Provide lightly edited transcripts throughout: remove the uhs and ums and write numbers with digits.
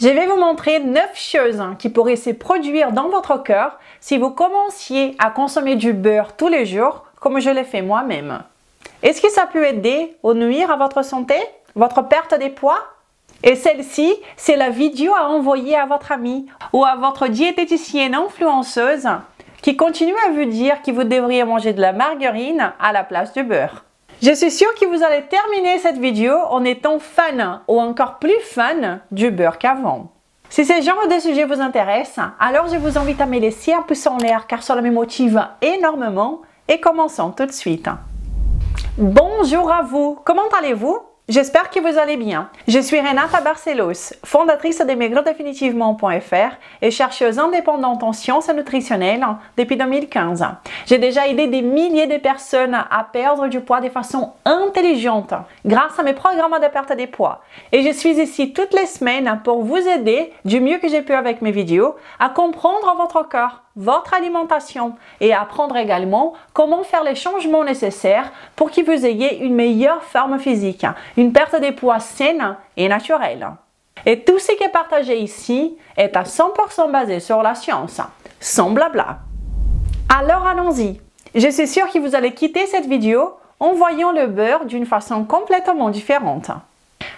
Je vais vous montrer 9 choses qui pourraient se produire dans votre corps si vous commenciez à consommer du beurre tous les jours, comme je l'ai fait moi-même. Est-ce que ça peut aider ou nuire à votre santé, votre perte de poids? Et celle-ci, c'est la vidéo à envoyer à votre ami ou à votre diététicienne influenceuse qui continue à vous dire que vous devriez manger de la margarine à la place du beurre. Je suis sûre que vous allez terminer cette vidéo en étant fan ou encore plus fan du beurre qu'avant. Si ce genre de sujet vous intéresse, alors je vous invite à me laisser un pouce en l'air car cela me motive énormément et commençons tout de suite. Bonjour à vous, comment allez-vous? J'espère que vous allez bien. Je suis Renata Barcelos, fondatrice de maigredefinitivement.fr et chercheuse indépendante en sciences nutritionnelles depuis 2015. J'ai déjà aidé des milliers de personnes à perdre du poids de façon intelligente grâce à mes programmes de perte de poids. Et je suis ici toutes les semaines pour vous aider du mieux que j'ai pu avec mes vidéos à comprendre votre corps, votre alimentation et à apprendre également comment faire les changements nécessaires pour que vous ayez une meilleure forme physique, une perte de poids saine et naturelle. Et tout ce qui est partagé ici est à 100% basé sur la science, sans blabla. Alors allons-y. Je suis sûre que vous allez quitter cette vidéo en voyant le beurre d'une façon complètement différente.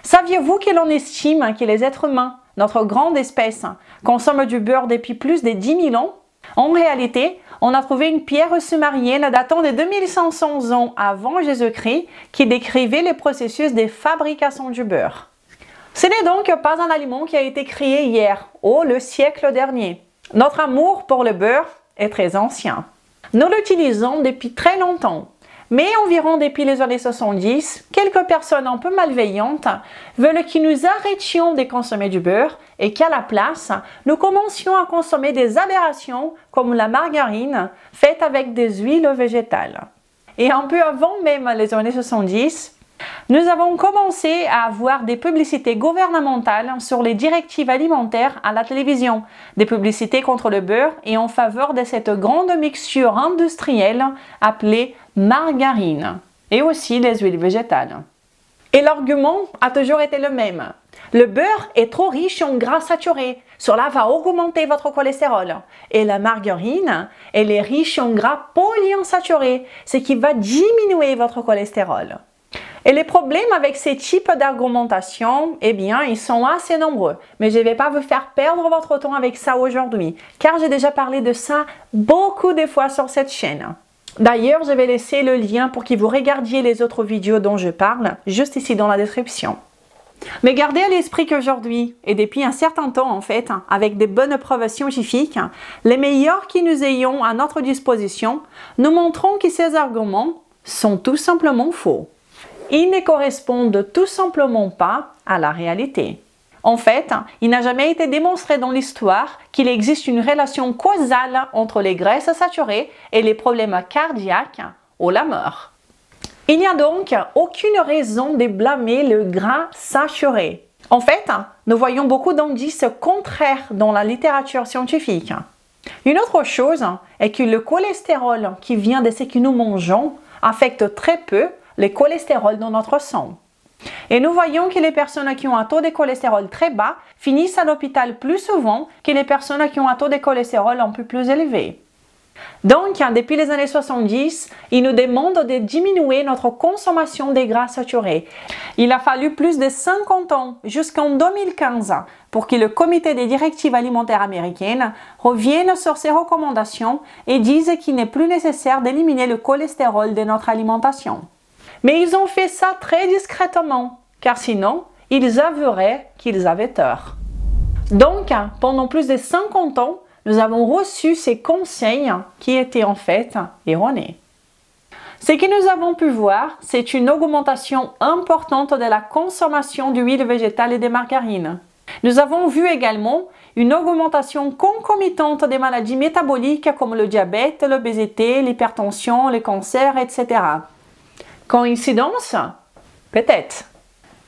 Saviez-vous que l'on estime que les êtres humains, notre grande espèce, consomment du beurre depuis plus de 10 000 ans? En réalité, on a trouvé une pierre sumérienne datant de 2500 ans avant Jésus-Christ qui décrivait le processus de fabrication du beurre. Ce n'est donc pas un aliment qui a été créé hier ou le siècle dernier. Notre amour pour le beurre est très ancien. Nous l'utilisons depuis très longtemps. Mais environ depuis les années 70, quelques personnes un peu malveillantes veulent que nous arrêtions de consommer du beurre et qu'à la place, nous commencions à consommer des aberrations comme la margarine faite avec des huiles végétales. Et un peu avant même les années 70, nous avons commencé à avoir des publicités gouvernementales sur les directives alimentaires à la télévision, des publicités contre le beurre et en faveur de cette grande mixture industrielle appelée margarine, et aussi les huiles végétales. Et l'argument a toujours été le même. Le beurre est trop riche en gras saturés, cela va augmenter votre cholestérol. Et la margarine, elle est riche en gras polyinsaturés, ce qui va diminuer votre cholestérol. Et les problèmes avec ces types d'argumentation, eh bien, ils sont assez nombreux. Mais je ne vais pas vous faire perdre votre temps avec ça aujourd'hui, car j'ai déjà parlé de ça beaucoup de fois sur cette chaîne. D'ailleurs, je vais laisser le lien pour que vous regardiez les autres vidéos dont je parle, juste ici dans la description. Mais gardez à l'esprit qu'aujourd'hui, et depuis un certain temps en fait, avec des bonnes preuves scientifiques, les meilleurs que nous ayons à notre disposition, nous montrons que ces arguments sont tout simplement faux. Ils ne correspondent tout simplement pas à la réalité. En fait, il n'a jamais été démontré dans l'histoire qu'il existe une relation causale entre les graisses saturées et les problèmes cardiaques ou la mort. Il n'y a donc aucune raison de blâmer le gras saturé. En fait, nous voyons beaucoup d'indices contraires dans la littérature scientifique. Une autre chose est que le cholestérol qui vient de ce que nous mangeons affecte très peu le cholestérol dans notre sang. Et nous voyons que les personnes qui ont un taux de cholestérol très bas finissent à l'hôpital plus souvent que les personnes qui ont un taux de cholestérol un peu plus élevé. Donc, depuis les années 70, ils nous demandent de diminuer notre consommation de gras saturés. Il a fallu plus de 50 ans, jusqu'en 2015, pour que le comité des directives alimentaires américaines revienne sur ces recommandations et dise qu'il n'est plus nécessaire d'éliminer le cholestérol de notre alimentation. Mais ils ont fait ça très discrètement, car sinon, ils avoueraient qu'ils avaient tort. Donc, pendant plus de 50 ans, nous avons reçu ces conseils qui étaient en fait erronés. Ce que nous avons pu voir, c'est une augmentation importante de la consommation d'huile végétale et de margarine. Nous avons vu également une augmentation concomitante des maladies métaboliques comme le diabète, l'obésité, l'hypertension, le cancer, etc. Coïncidence? Peut-être.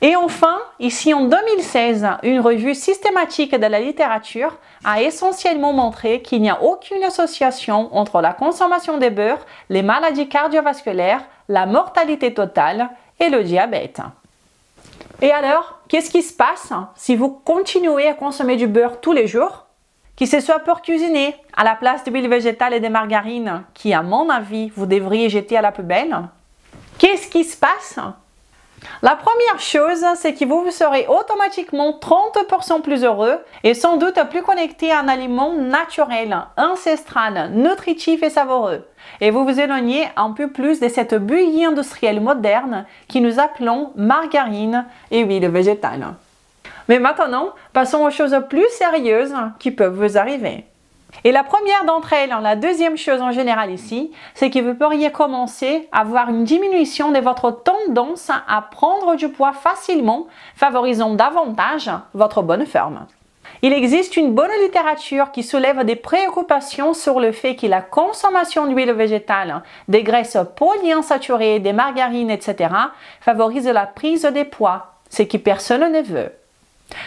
Et enfin, ici en 2016, une revue systématique de la littérature a essentiellement montré qu'il n'y a aucune association entre la consommation de beurre, les maladies cardiovasculaires, la mortalité totale et le diabète. Et alors, qu'est-ce qui se passe si vous continuez à consommer du beurre tous les jours, qui se soit pour cuisiner à la place d'huile végétale et de margarine, qui à mon avis, vous devriez jeter à la poubelle? Qu'est-ce qui se passe? La première chose, c'est que vous serez automatiquement 30% plus heureux et sans doute plus connecté à un aliment naturel, ancestral, nutritif et savoureux. Et vous vous éloignez un peu plus de cette bulle industrielle moderne que nous appelons margarine et huile végétale. Mais maintenant, passons aux choses plus sérieuses qui peuvent vous arriver. Et la première d'entre elles, la deuxième chose en général ici, c'est que vous pourriez commencer à avoir une diminution de votre tendance à prendre du poids facilement, favorisant davantage votre bonne forme. Il existe une bonne littérature qui soulève des préoccupations sur le fait que la consommation d'huile végétale, des graisses polyinsaturées, des margarines, etc. favorise la prise de poids, ce que personne ne veut.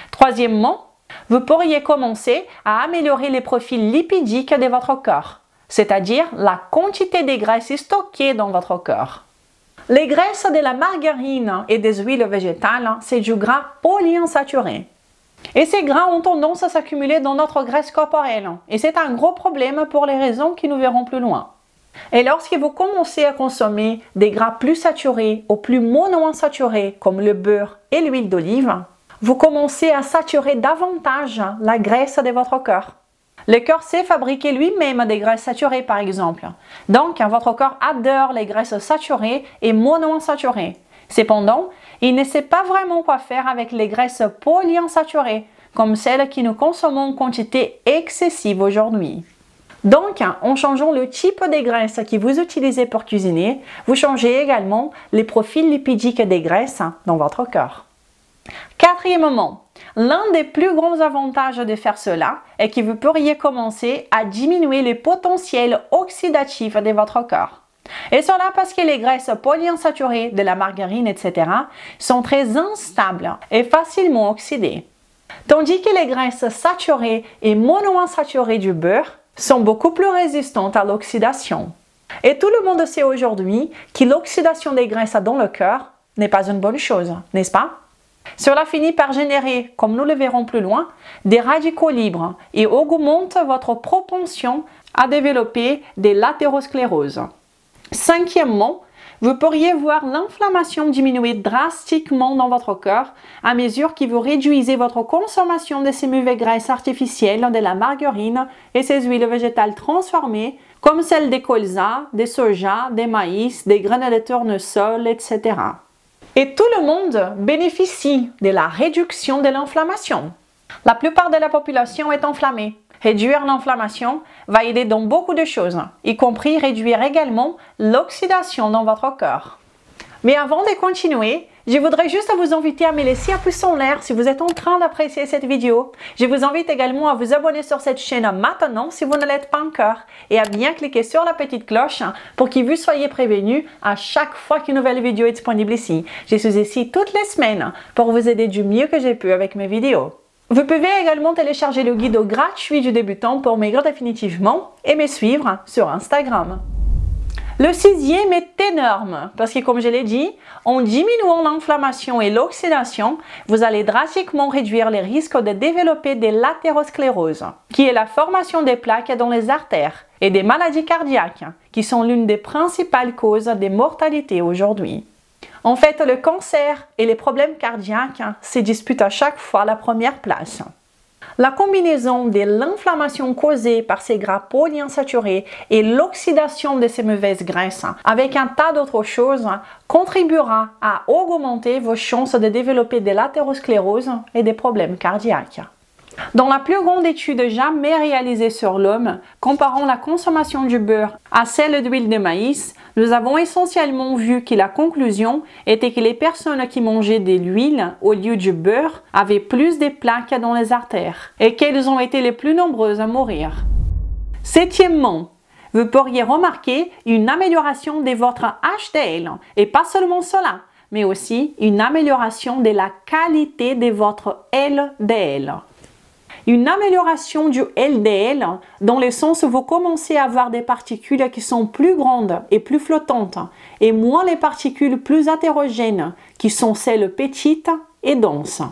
Troisièmement, vous pourriez commencer à améliorer les profils lipidiques de votre corps, c'est-à-dire la quantité de graisses stockées dans votre corps. Les graisses de la margarine et des huiles végétales, c'est du gras polyinsaturé. Et ces gras ont tendance à s'accumuler dans notre graisse corporelle, et c'est un gros problème pour les raisons que nous verrons plus loin. Et lorsque vous commencez à consommer des gras plus saturés ou plus monoinsaturés comme le beurre et l'huile d'olive, vous commencez à saturer davantage la graisse de votre corps. Le corps sait fabriquer lui-même des graisses saturées par exemple. Donc, votre corps adore les graisses saturées et monoinsaturées. Cependant, il ne sait pas vraiment quoi faire avec les graisses polyinsaturées, comme celles que nous consommons en quantité excessive aujourd'hui. Donc, en changeant le type de graisses que vous utilisez pour cuisiner, vous changez également les profils lipidiques des graisses dans votre corps. Quatrièmement, l'un des plus grands avantages de faire cela est que vous pourriez commencer à diminuer le potentiel oxydatif de votre corps. Et cela parce que les graisses polyinsaturées de la margarine, etc. sont très instables et facilement oxydées. Tandis que les graisses saturées et monoinsaturées du beurre sont beaucoup plus résistantes à l'oxydation. Et tout le monde sait aujourd'hui que l'oxydation des graisses dans le corps n'est pas une bonne chose, n'est-ce pas? Cela finit par générer, comme nous le verrons plus loin, des radicaux libres et augmente votre propension à développer des lathéroscléroses. Cinquièmement, vous pourriez voir l'inflammation diminuer drastiquement dans votre corps à mesure que vous réduisez votre consommation de ces mauvaises graisses artificielles, de la margarine et ces huiles végétales transformées, comme celles des colza, des soja, des maïs, des graines de tournesol, etc. Et tout le monde bénéficie de la réduction de l'inflammation. La plupart de la population est inflammée. Réduire l'inflammation va aider dans beaucoup de choses, y compris réduire également l'oxydation dans votre corps. Mais avant de continuer, je voudrais juste vous inviter à me laisser un pouce en l'air si vous êtes en train d'apprécier cette vidéo. Je vous invite également à vous abonner sur cette chaîne maintenant si vous ne l'êtes pas encore et à bien cliquer sur la petite cloche pour que vous soyez prévenus à chaque fois qu'une nouvelle vidéo est disponible ici. Je suis ici toutes les semaines pour vous aider du mieux que je peux avec mes vidéos. Vous pouvez également télécharger le guide gratuit du débutant pour maigrir définitivement et me suivre sur Instagram. Le sixième est énorme parce que, comme je l'ai dit, en diminuant l'inflammation et l'oxydation, vous allez drastiquement réduire les risques de développer des lathéroscléroses, qui est la formation des plaques dans les artères, et des maladies cardiaques, qui sont l'une des principales causes de mortalité aujourd'hui. En fait, le cancer et les problèmes cardiaques se disputent à chaque fois la première place. La combinaison de l'inflammation causée par ces gras polyinsaturés et l'oxydation de ces mauvaises graisses avec un tas d'autres choses contribuera à augmenter vos chances de développer de l'athérosclérose et des problèmes cardiaques. Dans la plus grande étude jamais réalisée sur l'homme, comparant la consommation du beurre à celle d'huile de maïs, nous avons essentiellement vu que la conclusion était que les personnes qui mangeaient de l'huile au lieu du beurre avaient plus de plaques dans les artères et qu'elles ont été les plus nombreuses à mourir. Septièmement, vous pourriez remarquer une amélioration de votre HDL et pas seulement cela, mais aussi une amélioration de la qualité de votre LDL. Une amélioration du LDL dans le sens où vous commencez à avoir des particules qui sont plus grandes et plus flottantes et moins les particules plus hétérogènes qui sont celles petites et dense.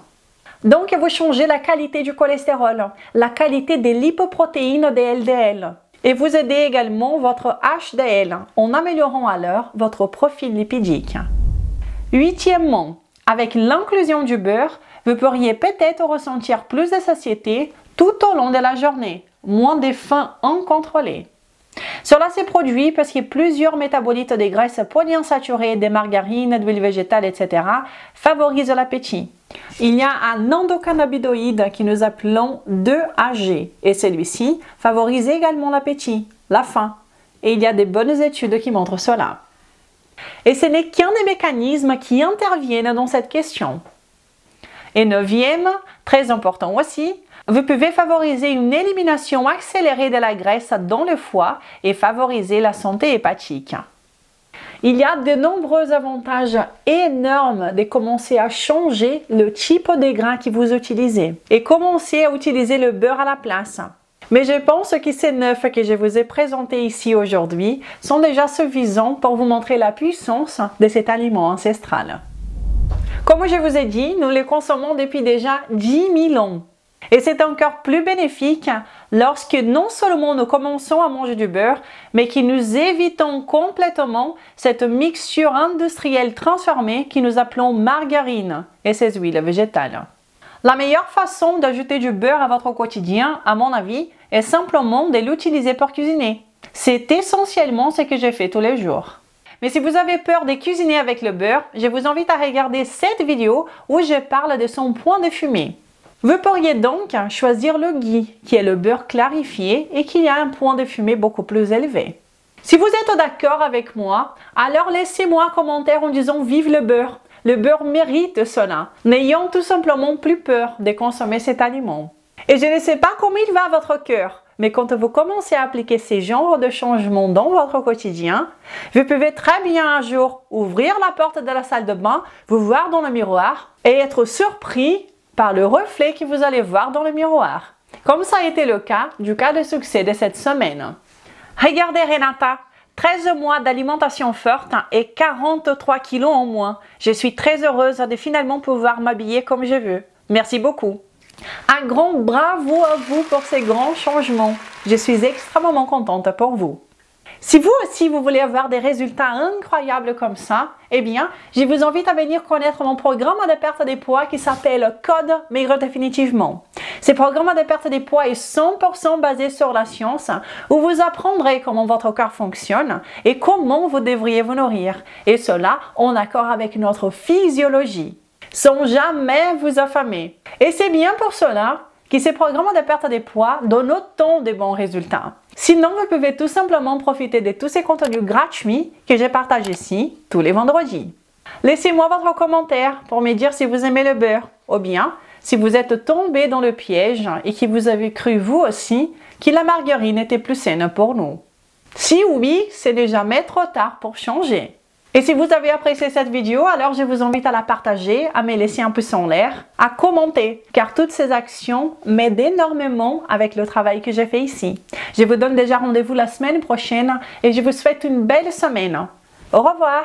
Donc, vous changez la qualité du cholestérol, la qualité des lipoprotéines des LDL. Et vous aidez également votre HDL en améliorant alors votre profil lipidique. Huitièmement, avec l'inclusion du beurre, vous pourriez peut-être ressentir plus de satiété tout au long de la journée, moins de faim incontrôlée. Cela se produit parce que plusieurs métabolites des graisses polyinsaturées, des margarines, d'huile végétale, etc. favorisent l'appétit. Il y a un endocannabinoïde que nous appelons 2-AG et celui-ci favorise également l'appétit, la faim. Et il y a de bonnes études qui montrent cela. Et ce n'est qu'un des mécanismes qui interviennent dans cette question. Et neuvième, très important aussi, vous pouvez favoriser une élimination accélérée de la graisse dans le foie et favoriser la santé hépatique. Il y a de nombreux avantages énormes de commencer à changer le type de grains que vous utilisez et commencer à utiliser le beurre à la place. Mais je pense que ces 9 que je vous ai présentés ici aujourd'hui sont déjà suffisants pour vous montrer la puissance de cet aliment ancestral. Comme je vous ai dit, nous le consommons depuis déjà 10 000 ans. Et c'est encore plus bénéfique lorsque non seulement nous commençons à manger du beurre, mais que nous évitons complètement cette mixture industrielle transformée que nous appelons margarine et ses huiles végétales. La meilleure façon d'ajouter du beurre à votre quotidien, à mon avis, est simplement de l'utiliser pour cuisiner. C'est essentiellement ce que je fais tous les jours. Mais si vous avez peur de cuisiner avec le beurre, je vous invite à regarder cette vidéo où je parle de son point de fumée. Vous pourriez donc choisir le ghee, qui est le beurre clarifié et qui a un point de fumée beaucoup plus élevé. Si vous êtes d'accord avec moi, alors laissez-moi un commentaire en disant « Vive le beurre !» Le beurre mérite cela, n'ayant tout simplement plus peur de consommer cet aliment. Et je ne sais pas comment il va à votre cœur, mais quand vous commencez à appliquer ces genres de changements dans votre quotidien, vous pouvez très bien un jour ouvrir la porte de la salle de bain, vous voir dans le miroir et être surpris par le reflet que vous allez voir dans le miroir. Comme ça a été le cas du cas de succès de cette semaine. Regardez Renata, 13 mois d'alimentation forte et 43 kilos en moins. Je suis très heureuse de finalement pouvoir m'habiller comme je veux. Merci beaucoup. Un grand bravo à vous pour ces grands changements. Je suis extrêmement contente pour vous. Si vous aussi vous voulez avoir des résultats incroyables comme ça, eh bien, je vous invite à venir connaître mon programme de perte de poids qui s'appelle Code Maigre Définitivement. Ce programme de perte de poids est 100% basé sur la science où vous apprendrez comment votre corps fonctionne et comment vous devriez vous nourrir. Et cela en accord avec notre physiologie, sans jamais vous affamer. Et c'est bien pour cela que ces programmes de perte de poids donnent autant de bons résultats. Sinon, vous pouvez tout simplement profiter de tous ces contenus gratuits que je partage ici tous les vendredis. Laissez-moi votre commentaire pour me dire si vous aimez le beurre ou bien si vous êtes tombé dans le piège et que vous avez cru vous aussi que la margarine était plus saine pour nous. Si oui, c'est déjà jamais trop tard pour changer. Et si vous avez apprécié cette vidéo, alors je vous invite à la partager, à me laisser un pouce en l'air, à commenter, car toutes ces actions m'aident énormément avec le travail que j'ai fait ici. Je vous donne déjà rendez-vous la semaine prochaine et je vous souhaite une belle semaine. Au revoir!